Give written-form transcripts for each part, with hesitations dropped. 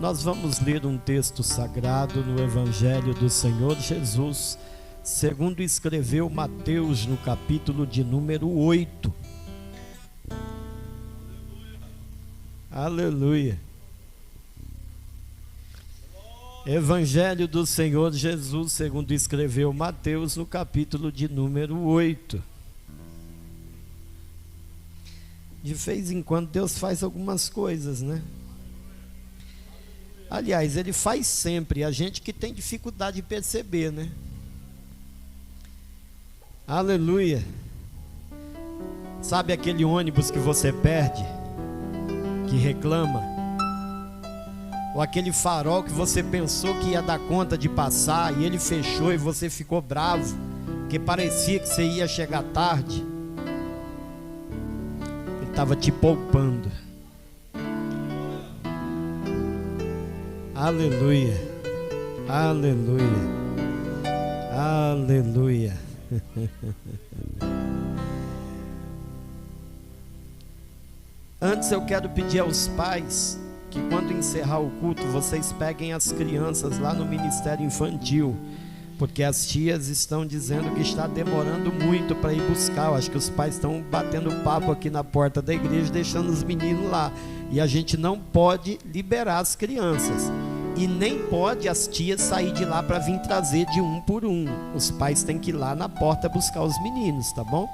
Nós vamos ler um texto sagrado no Evangelho do Senhor Jesus, segundo escreveu Mateus, no capítulo de número 8. Aleluia. Evangelho do Senhor Jesus, segundo escreveu Mateus, no capítulo de número 8. De vez em quando Deus faz algumas coisas, né? Aliás, Ele faz sempre, a gente que tem dificuldade de perceber, né? Aleluia. Sabe aquele ônibus que você perde, que reclama? Ou aquele farol que você pensou que ia dar conta de passar e ele fechou e você ficou bravo, porque parecia que você ia chegar tarde. Ele estava te poupando. Aleluia, aleluia, aleluia. Antes eu quero pedir aos pais que quando encerrar o culto, vocês peguem as crianças lá no Ministério Infantil, porque as tias estão dizendo que está demorando muito para ir buscar. Eu acho que os pais estão batendo papo aqui na porta da igreja, deixando os meninos lá, e a gente não pode liberar as crianças, e nem pode as tias sair de lá para vir trazer de um por um. Os pais têm que ir lá na porta buscar os meninos, tá bom?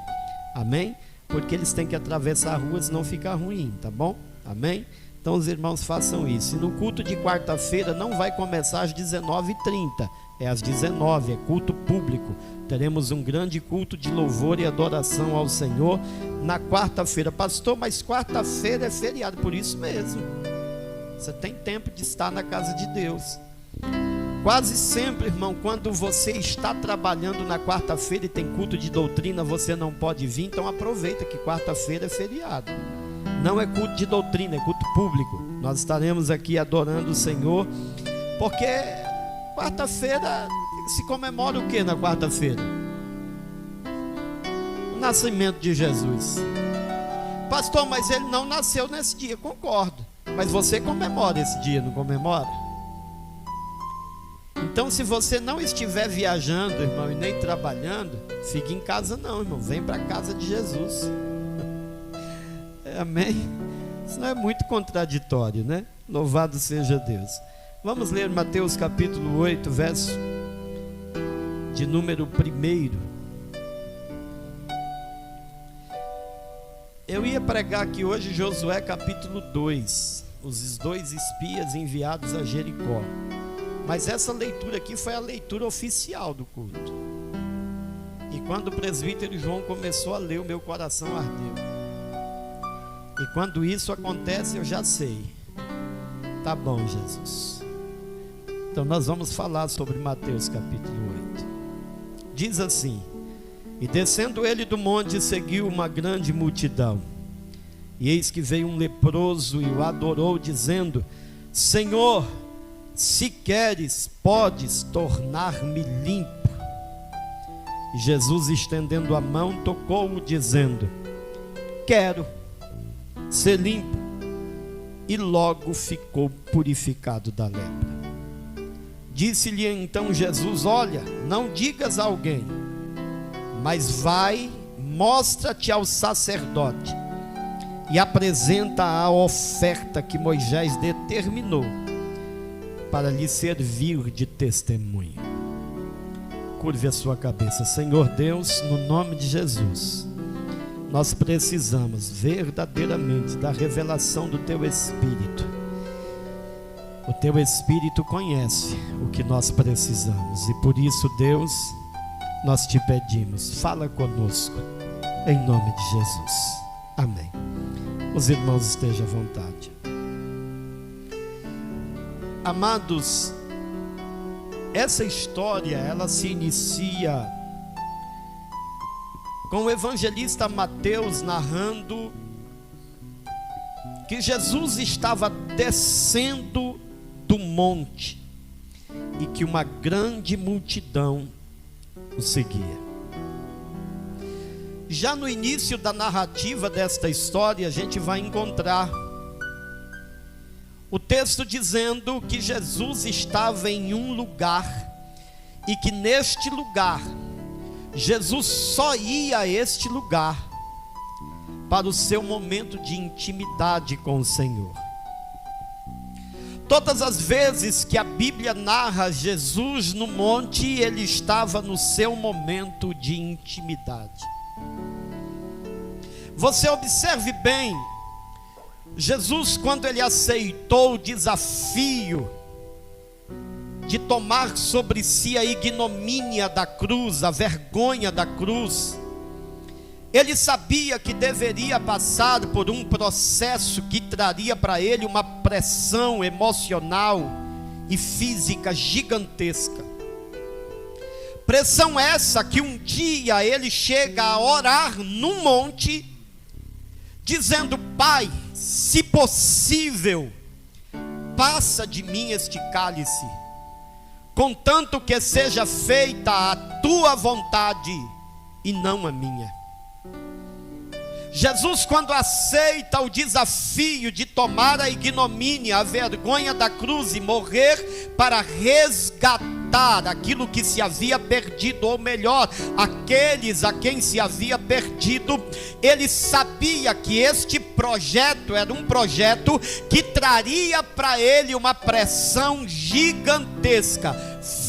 Amém? Porque eles têm que atravessar a rua, senão fica ruim, tá bom? Amém? Então os irmãos façam isso. E no culto de quarta-feira não vai começar às 19h30, é às 19h, é culto público. Teremos um grande culto de louvor e adoração ao Senhor na quarta-feira. Pastor, mas quarta-feira é feriado. Por isso mesmo, você tem tempo de estar na casa de Deus. Quase sempre, irmão, quando você está trabalhando na quarta-feira e tem culto de doutrina, você não pode vir. Então aproveita que quarta-feira é feriado. Não é culto de doutrina, é culto público. Nós estaremos aqui adorando o Senhor, porque quarta-feira se comemora o que na quarta-feira? O nascimento de Jesus. Pastor, mas ele não nasceu nesse dia. Concordo, mas você comemora esse dia, não comemora? Então, se você não estiver viajando, irmão, e nem trabalhando, fique em casa não, irmão. Vem para a casa de Jesus. Amém? Isso não é muito contraditório, né? Louvado seja Deus. Vamos ler Mateus capítulo 8, verso de número 1. Eu ia pregar aqui hoje Josué capítulo 2, os 2 espias enviados a Jericó. Mas essa leitura aqui foi a leitura oficial do culto. E quando o presbítero João começou a ler, o meu coração ardeu. E quando isso acontece, eu já sei. Tá bom, Jesus. Então nós vamos falar sobre Mateus capítulo 8. Diz assim: e descendo ele do monte, seguiu uma grande multidão. E eis que veio um leproso e o adorou, dizendo: Senhor, se queres, podes tornar-me limpo. E Jesus, estendendo a mão, tocou-o, dizendo: quero ser limpo. E logo ficou purificado da lepra. Disse-lhe então Jesus: olha, não digas a alguém, mas vai, mostra-te ao sacerdote e apresenta a oferta que Moisés determinou para lhe servir de testemunho. Curve a sua cabeça. Senhor Deus, no nome de Jesus, nós precisamos verdadeiramente da revelação do Teu Espírito. O Teu Espírito conhece o que nós precisamos, e por isso, Deus, nós te pedimos, fala conosco, em nome de Jesus. Amém. Os irmãos estejam à vontade. Amados, essa história, ela se inicia com o evangelista Mateus narrando que Jesus estava descendo do monte e que uma grande multidão o seguia. Já no início da narrativa desta história, a gente vai encontrar O texto dizendo que Jesus estava em um lugar e que neste lugar, Jesus só ia a este lugar para o seu momento de intimidade com o Senhor. Todas as vezes que a Bíblia narra Jesus no monte, ele estava no seu momento de intimidade. Você observe bem, Jesus, quando ele aceitou o desafio de tomar sobre si a ignomínia da cruz, a vergonha da cruz, ele sabia que deveria passar por um processo que traria para ele uma pressão emocional e física gigantesca. Pressão essa que um dia ele chega a orar num monte, dizendo: Pai, se possível, passa de mim este cálice, contanto que seja feita a tua vontade e não a minha. Jesus, quando aceita o desafio de tomar a ignomínia, a vergonha da cruz e morrer para resgatar aquilo que se havia perdido, ou melhor, aqueles a quem se havia perdido, ele sabia que este projeto era um projeto que traria para ele uma pressão gigantesca,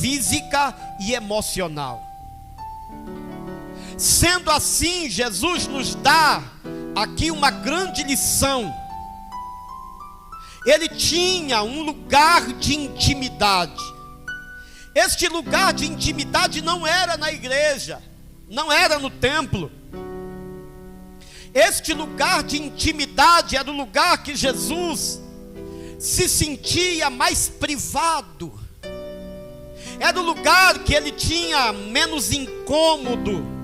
física e emocional. Sendo assim, Jesus nos dá aqui uma grande lição. Ele tinha um lugar de intimidade. Este lugar de intimidade não era na igreja, não era no templo. Este lugar de intimidade era o lugar que Jesus se sentia mais privado. Era o lugar que ele tinha menos incômodo.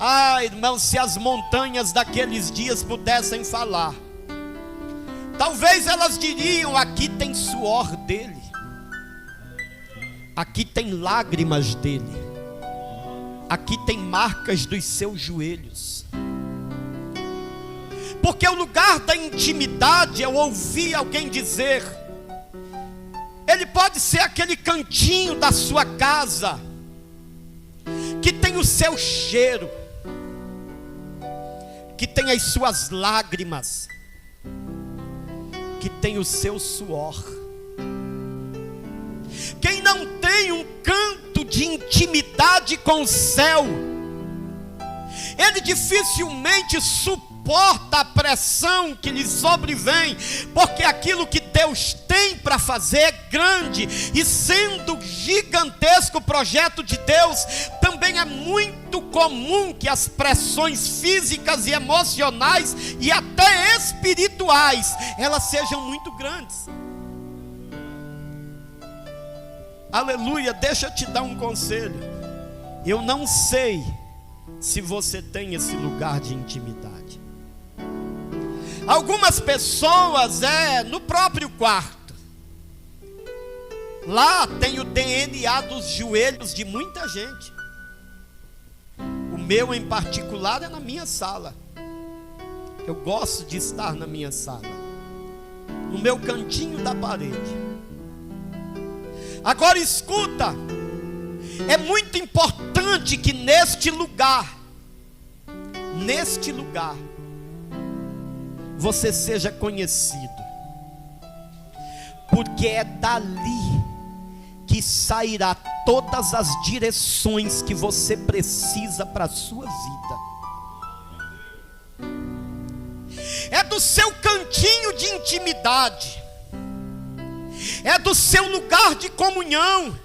Ah, irmãos, se as montanhas daqueles dias pudessem falar, talvez elas diriam: aqui tem suor dele, aqui tem lágrimas dele, aqui tem marcas dos seus joelhos. Porque o lugar da intimidade, eu ouvi alguém dizer, ele pode ser aquele cantinho da sua casa, que tem o seu cheiro, que tem as suas lágrimas, que tem o seu suor. Quem não tem um canto de intimidade com o céu, ele dificilmente suporta a pressão que lhe sobrevém, porque aquilo que Deus tem para fazer é grande, e sendo gigantesco o projeto de Deus, também é muito comum que as pressões físicas e emocionais e até espirituais, elas sejam muito grandes. Aleluia. Deixa eu te dar um conselho. Eu não sei se você tem esse lugar de intimidade. Algumas pessoas no próprio quarto. Lá tem o DNA dos joelhos de muita gente. O meu em particular é na minha sala. Eu gosto de estar na minha sala, no meu cantinho da parede. Agora escuta, é muito importante que neste lugar, você seja conhecido, porque é dali que sairá todas as direções que você precisa para a sua vida. É do seu cantinho de intimidade, é do seu lugar de comunhão.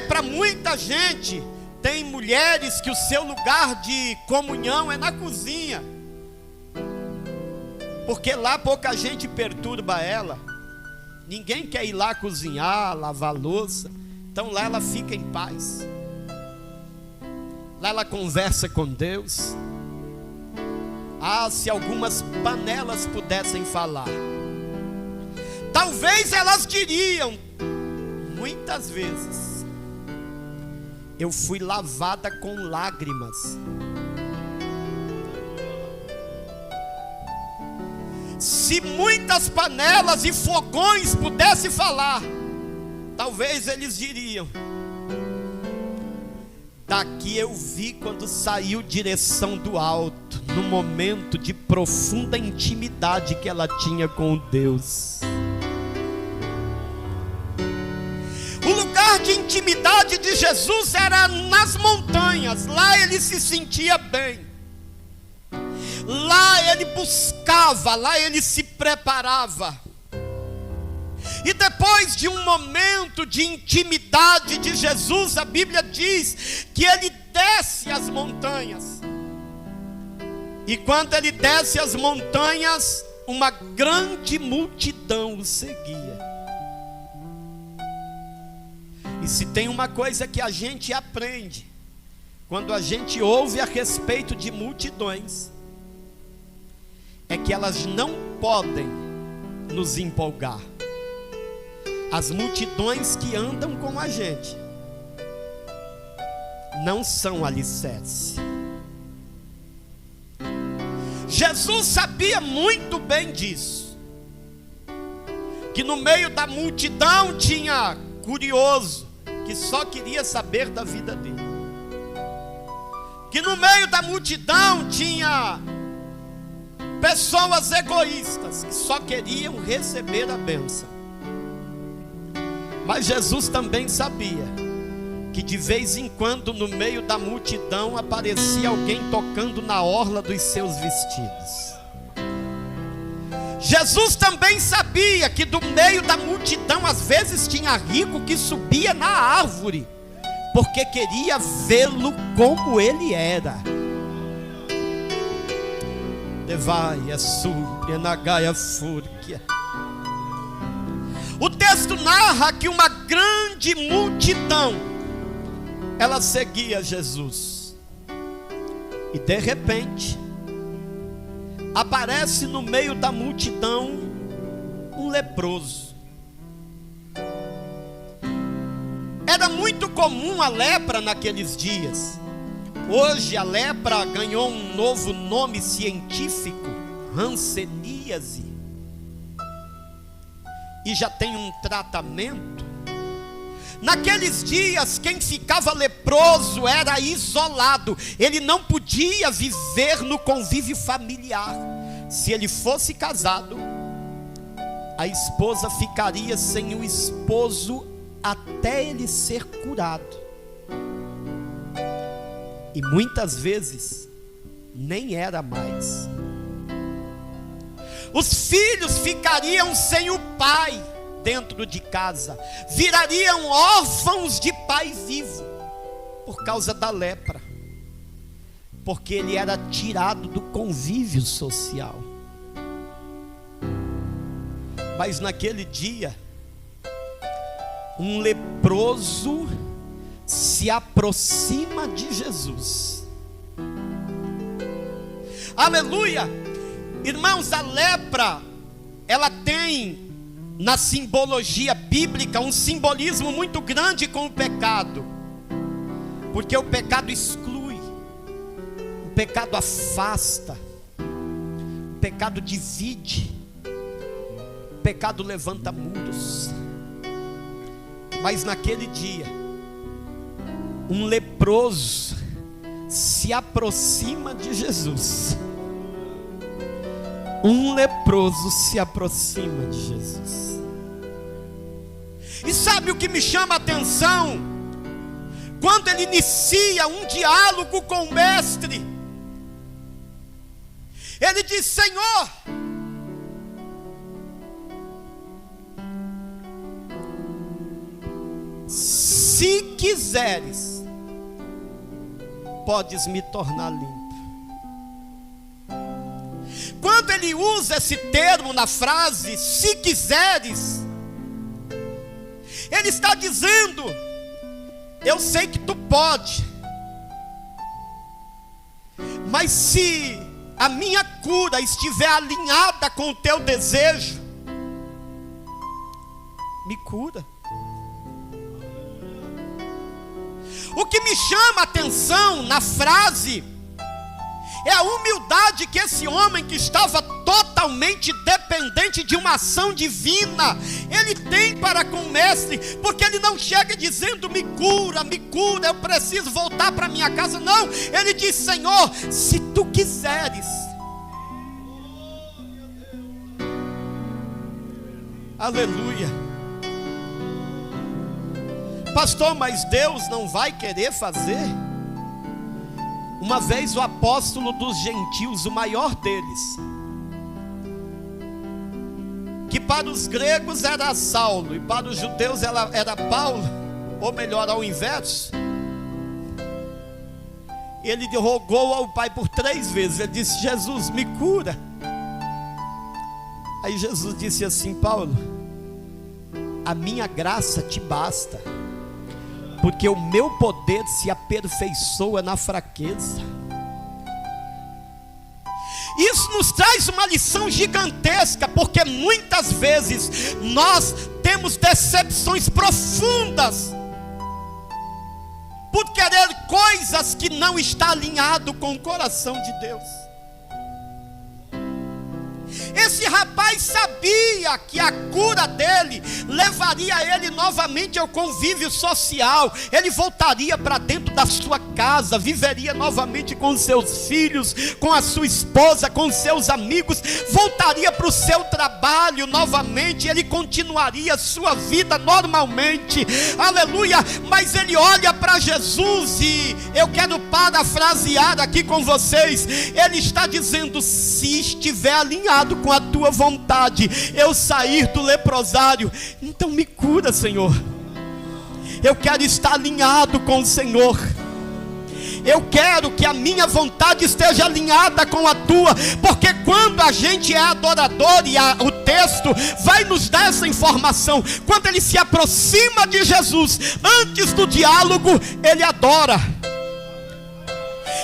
Para muita gente, tem mulheres que o seu lugar de comunhão é na cozinha, porque lá pouca gente perturba ela. Ninguém quer ir lá cozinhar, lavar louça. Então lá ela fica em paz. Lá ela conversa com Deus. Ah, se algumas panelas pudessem falar, talvez elas diriam: muitas vezes eu fui lavada com lágrimas. Se se muitas panelas e fogões pudessem falar, talvez eles diriam: daqui eu vi quando saiu direção do alto, no momento de profunda intimidade que ela tinha com Deus. O lugar de intimidade de Jesus era nas montanhas. Lá ele se sentia bem, lá ele buscava, lá ele se preparava. E depois de um momento de intimidade de Jesus, a Bíblia diz que ele desce as montanhas. E quando ele desce as montanhas, uma grande multidão o seguia. E se tem uma coisa que a gente aprende quando a gente ouve a respeito de multidões, é que elas não podem nos empolgar. As multidões que andam com a gente não são alicerce. Jesus sabia muito bem disso, que no meio da multidão tinha curioso que só queria saber da vida dele, que no meio da multidão tinha pessoas egoístas que só queriam receber a bênção. Mas Jesus também sabia que de vez em quando no meio da multidão aparecia alguém tocando na orla dos seus vestidos. Jesus também sabia que do meio da multidão às vezes tinha rico que subia na árvore, porque queria vê-lo como ele era. Devaia súria nagaia fúrquia. O texto narra que uma grande multidão, ela seguia Jesus. E de repente aparece no meio da multidão um leproso. Era muito comum a lepra naqueles dias. Hoje a lepra ganhou um novo nome científico, hanseníase, e já tem um tratamento. Naqueles dias, quem ficava leproso era isolado. Ele não podia viver no convívio familiar. Se ele fosse casado, a esposa ficaria sem o esposo até ele ser curado. E muitas vezes nem era mais. Os filhos ficariam sem o pai dentro de casa, virariam órfãos de pai vivo, por causa da lepra, porque ele era tirado do convívio social. Mas naquele dia, um leproso se aproxima de Jesus. Aleluia! Irmãos, a lepra, ela tem na simbologia bíblica um simbolismo muito grande com o pecado, porque o pecado exclui, o pecado afasta, o pecado divide, o pecado levanta muros. Mas naquele dia, um leproso se aproxima de Jesus. Um leproso se aproxima de Jesus. E sabe o que me chama a atenção? Quando ele inicia um diálogo com o mestre, ele diz: Senhor, se quiseres, podes me tornar limpo. Quando ele usa esse termo na frase, se quiseres, ele está dizendo: eu sei que tu pode, mas se a minha cura estiver alinhada com o teu desejo, me cura. O que me chama a atenção na frase é a humildade que esse homem, que estava totalmente totalmente dependente de uma ação divina. Ele tem para com o mestre, porque ele não chega dizendo: me cura, eu preciso voltar para minha casa. Não, ele diz: Senhor, se tu quiseres. Aleluia. Pastor, mas Deus não vai querer fazer? Uma vez o apóstolo dos gentios, o maior deles, que para os gregos era Saulo e para os judeus era Paulo, ou melhor, ao inverso, ele rogou ao Pai por 3 vezes. Ele disse: Jesus, me cura. Aí Jesus disse assim: Paulo, a minha graça te basta, porque o meu poder se aperfeiçoa na fraqueza. Isso nos traz uma lição gigantesca, porque muitas vezes nós temos decepções profundas por querer coisas que não estão alinhado com o coração de Deus. Esse rapaz sabia que a cura dele levaria ele novamente ao convívio social. Ele voltaria para dentro da sua casa, viveria novamente com seus filhos, com a sua esposa, com seus amigos, voltaria para o seu trabalho novamente, ele continuaria a sua vida normalmente. Aleluia. Mas ele olha para Jesus, e eu quero parafrasear aqui com vocês. Ele está dizendo: se estiver alinhado com a tua vontade, eu sair do leprosário, então me cura, Senhor. Eu quero estar alinhado com o Senhor. Eu quero que a minha vontade esteja alinhada com a tua, porque quando a gente é adorador, e o texto vai nos dar essa informação, quando ele se aproxima de Jesus, antes do diálogo, ele adora.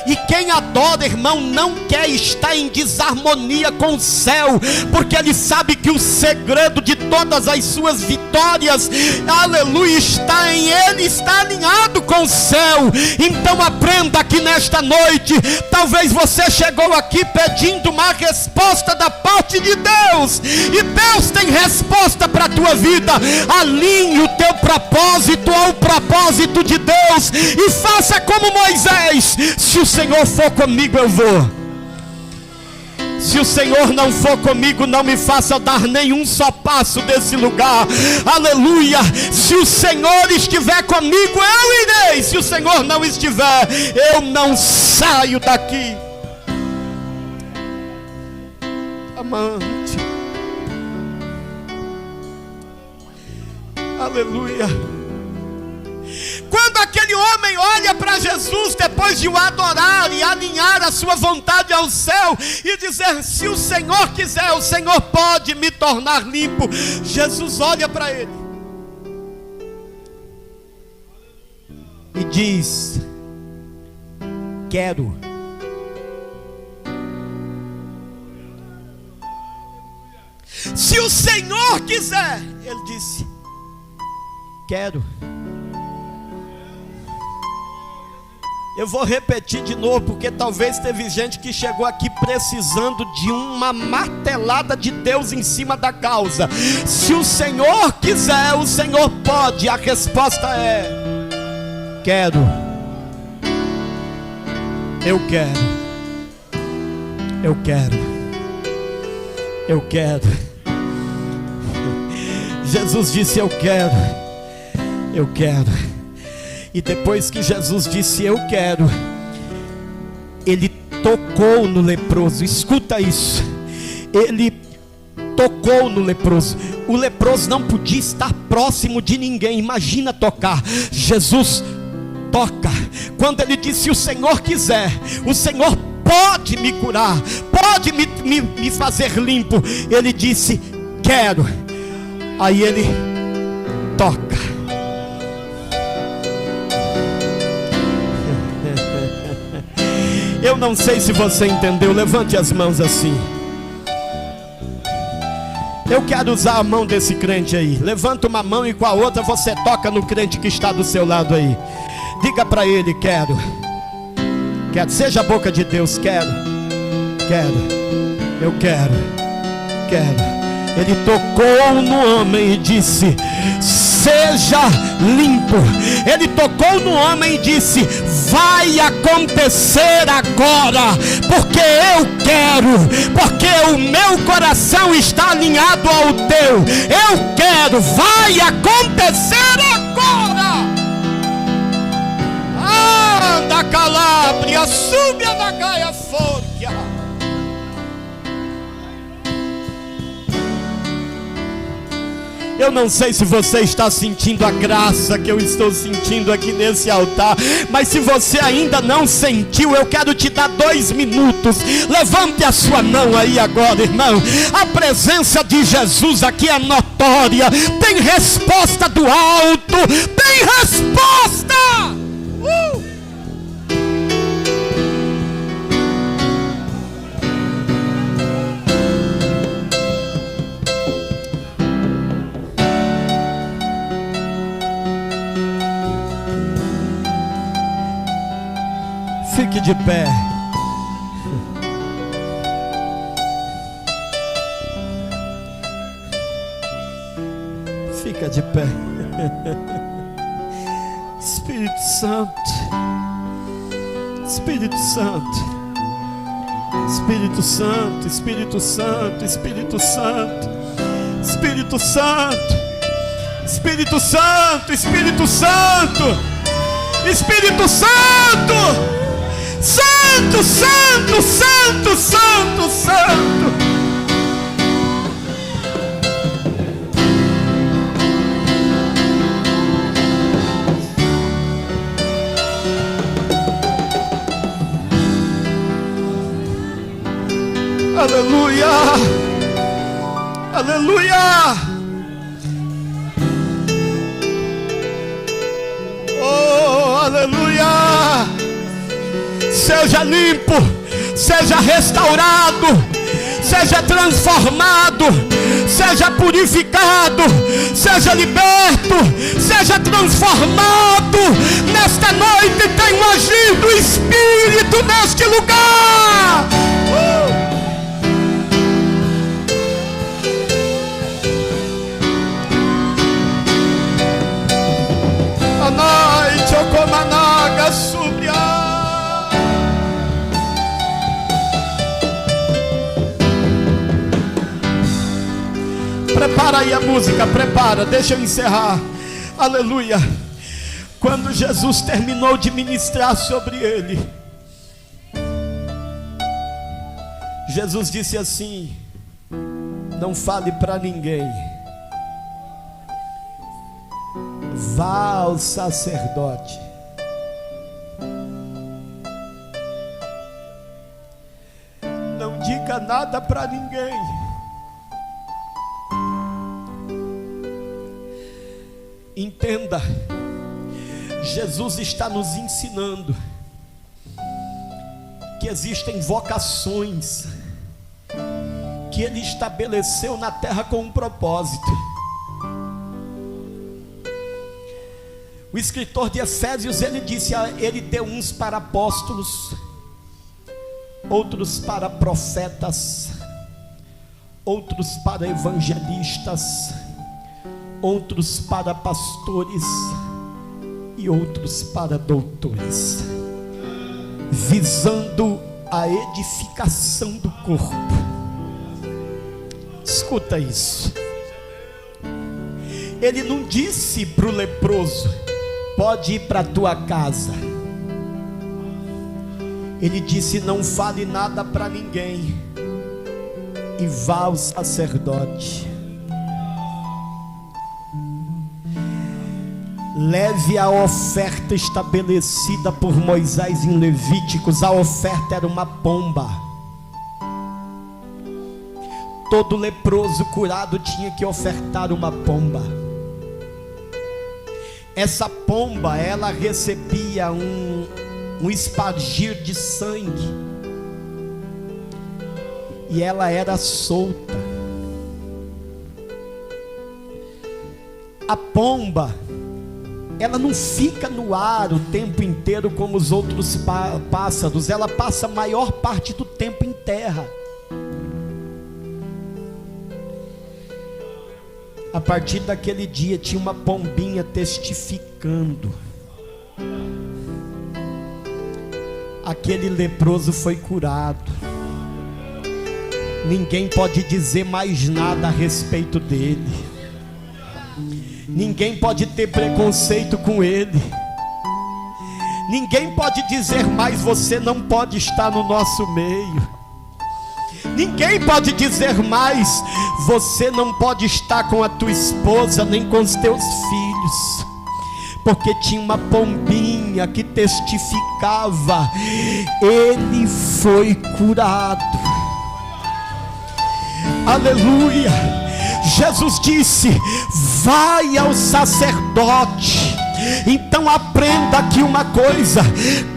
E quem adora, irmão, não quer estar em desarmonia com o céu, porque ele sabe que o segredo de todas as suas vitórias, aleluia, está em ele, está alinhado com o céu. Então aprenda aqui nesta noite. Talvez você chegou aqui pedindo uma resposta da parte de Deus, e Deus tem resposta para a tua vida. Alinhe o teu propósito ao propósito de Deus, e faça como Moisés: se o Senhor for comigo, eu vou. Se o Senhor não for comigo, não me faça dar nenhum só passo desse lugar. Aleluia. Se o Senhor estiver comigo, eu irei. Se o Senhor não estiver, eu não saio daqui. Amante. Aleluia. Quando aquele homem olha para Jesus, depois de o adorar e alinhar a sua vontade ao céu, e dizer: se o Senhor quiser, o Senhor pode me tornar limpo. Jesus olha para ele e diz: quero. Se o Senhor quiser, ele disse: quero. Eu vou repetir de novo, porque talvez teve gente que chegou aqui precisando de uma martelada de Deus em cima da causa. Se o Senhor quiser, o Senhor pode. A resposta é: quero. Eu quero. Eu quero. Eu quero. Jesus disse: eu quero. Eu quero. E depois que Jesus disse: eu quero, ele tocou no leproso. Escuta isso. Ele tocou no leproso. O leproso não podia estar próximo de ninguém. Imagina tocar. Jesus toca. Quando ele disse: se o Senhor quiser, o Senhor pode me curar, pode me fazer limpo. Ele disse: quero. Aí ele toca. Eu não sei se você entendeu. Levante as mãos assim. Eu quero usar a mão desse crente aí. Levanta uma mão e com a outra você toca no crente que está do seu lado aí. Diga para ele: quero. Quero. Seja a boca de Deus. Quero. Quero. Eu quero. quero. Ele tocou no homem e disse: seja limpo. Ele tocou no homem e disse: vai acontecer agora, porque eu quero, porque o meu coração está alinhado ao teu. Eu quero, vai acontecer agora. Anda Calabria, sube a Gaia Forca. Eu não sei se você está sentindo a graça que eu estou sentindo aqui nesse altar, mas se você ainda não sentiu, eu quero te dar 2 minutos. Levante a sua mão aí agora, irmão. A presença de Jesus aqui é notória. Tem resposta do alto. Tem resposta. Fique de pé. Fica de pé. Espírito Santo, Espírito Santo, Espírito Santo, Espírito Santo, Espírito Santo, Espírito Santo, Espírito Santo, Espírito Santo, Espírito Santo. Santo, Santo, Santo, Santo, Santo. Aleluia. Aleluia. Oh, aleluia. Seja limpo, seja restaurado, seja transformado, seja purificado, seja liberto, seja transformado. Nesta noite tem agido o Espírito neste lugar. A noite eu como a naga subia. Prepara aí a música, prepara, deixa eu encerrar. Aleluia. Quando Jesus terminou de ministrar sobre ele, Jesus disse assim: não fale para ninguém, vá ao sacerdote, não diga nada para ninguém. Entenda, Jesus está nos ensinando que existem vocações que Ele estabeleceu na terra com um propósito. O escritor de Efésios, ele disse, ele deu uns para apóstolos, outros para profetas, outros para evangelistas, outros para pastores e outros para doutores, visando a edificação do corpo. Escuta isso. Ele não disse para o leproso: pode ir para a tua casa. Ele disse: não fale nada para ninguém e vá ao sacerdote. Leve a oferta estabelecida por Moisés em Levíticos. A oferta era uma pomba. Todo leproso curado tinha que ofertar uma pomba. Essa pomba, ela recebia um espargir de sangue, e ela era solta. A pomba, ela não fica no ar o tempo inteiro como os outros pássaros. Ela passa a maior parte do tempo em terra. A partir daquele dia tinha uma pombinha testificando. Aquele leproso foi curado. Ninguém pode dizer mais nada a respeito dele. Ninguém pode ter preconceito com ele. Ninguém pode dizer mais: você não pode estar no nosso meio. Ninguém pode dizer mais: você não pode estar com a tua esposa nem com os teus filhos. Porque tinha uma pombinha que testificava: ele foi curado. Aleluia. Jesus disse: vai ao sacerdote. Então aprenda aqui uma coisa: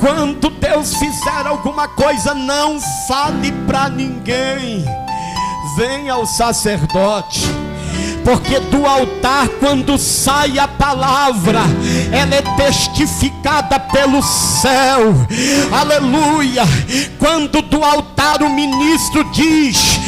quando Deus fizer alguma coisa, não fale para ninguém. Venha ao sacerdote. Porque do altar, quando sai a palavra, ela é testificada pelo céu. Aleluia. Quando do altar o ministro diz: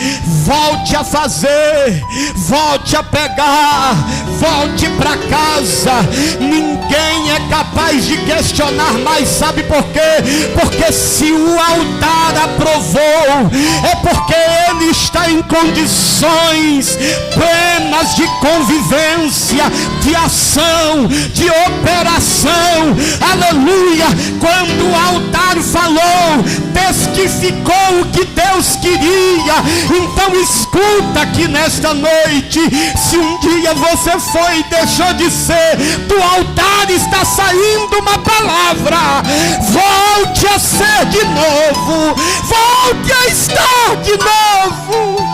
volte a fazer, volte a pegar, volte para casa, ninguém é capaz de questionar mais. Sabe por quê? Porque se o altar aprovou, é porque ele está em condições plenas de convivência, de ação, de operação. Aleluia. Quando o altar falou, testificou o que Deus queria. Então escuta aqui nesta noite: se um dia você foi e deixou de ser, do altar está saindo uma palavra: volte a ser de novo, volte a estar de novo.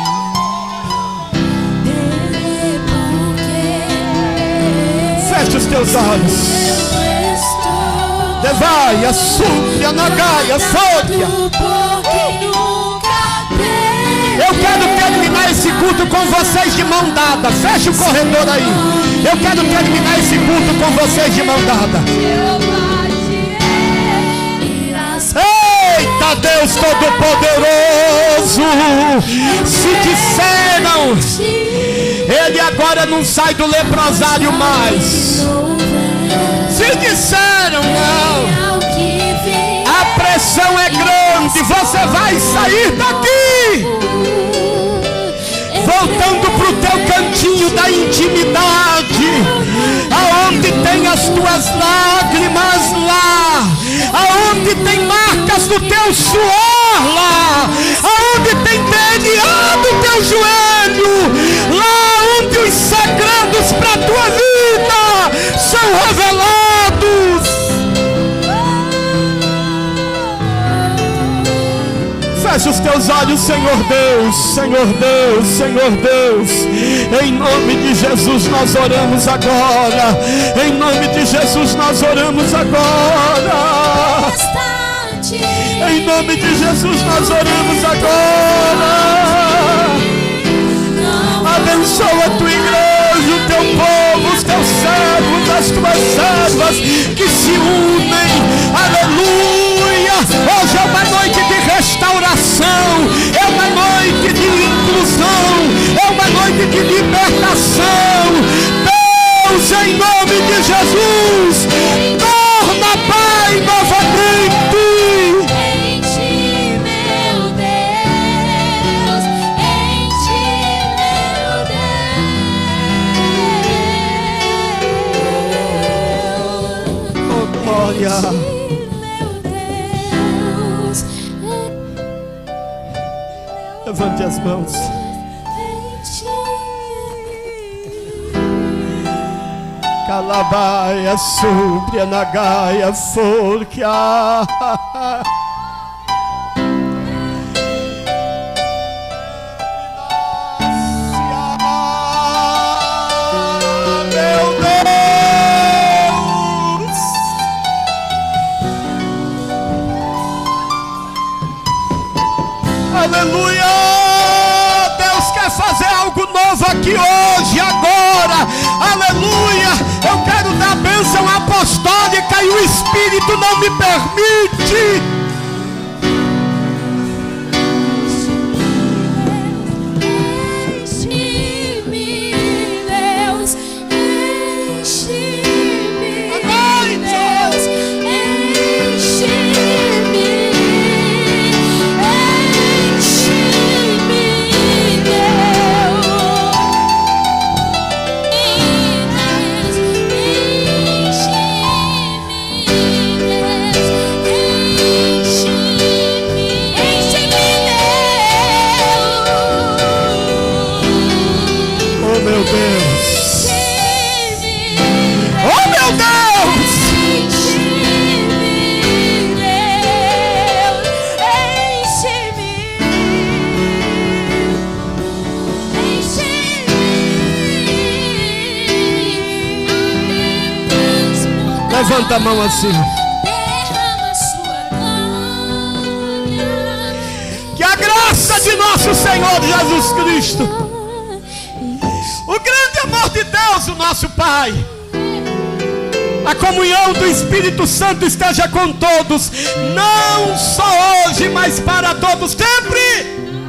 Feche os teus olhos. Levai a súplia na gaia, fória. Eu quero terminar esse culto com vocês de mão dada. Feche o corredor aí. Eu quero terminar esse culto com vocês de mão dada. Eita Deus Todo-Poderoso! Se disseram: ele agora não sai do leprosário mais. Se disseram: não, a pressão é grande, você vai sair daqui, voltando para o teu cantinho da intimidade, aonde tem as tuas lágrimas lá, aonde tem marcas do teu suor lá, aonde tem DNA do teu joelho, lá onde os segredos para a tua vida são revelados. Feche os teus olhos, Senhor Deus, Senhor Deus, Senhor Deus. Em nome de Jesus nós oramos agora. Em nome de Jesus nós oramos agora. Em nome de Jesus nós oramos agora. Abençoa a tua igreja, o teu povo, os teus servos, as tuas servas que se unem. Aleluia. Hoje é uma noite de restauração, é uma noite de inclusão, é uma noite de libertação. Deus, em nome de Jesus, torna, Pai, novamente. Em ti, meu Deus, em ti, meu Deus. Oh, glória. Levante as mãos. Calabaia, súbria, nagaia, forquia. Meu Deus. Aleluia. Fazer algo novo aqui hoje, agora. Aleluia. Eu quero dar bênção apostólica e o Espírito não me permite. Enche-me, Levanta a mão assim. Que a graça de nosso Senhor Jesus Cristo, o grande amor de Deus, o nosso Pai, a comunhão do Espírito Santo esteja com todos, não só hoje, mas para todos sempre.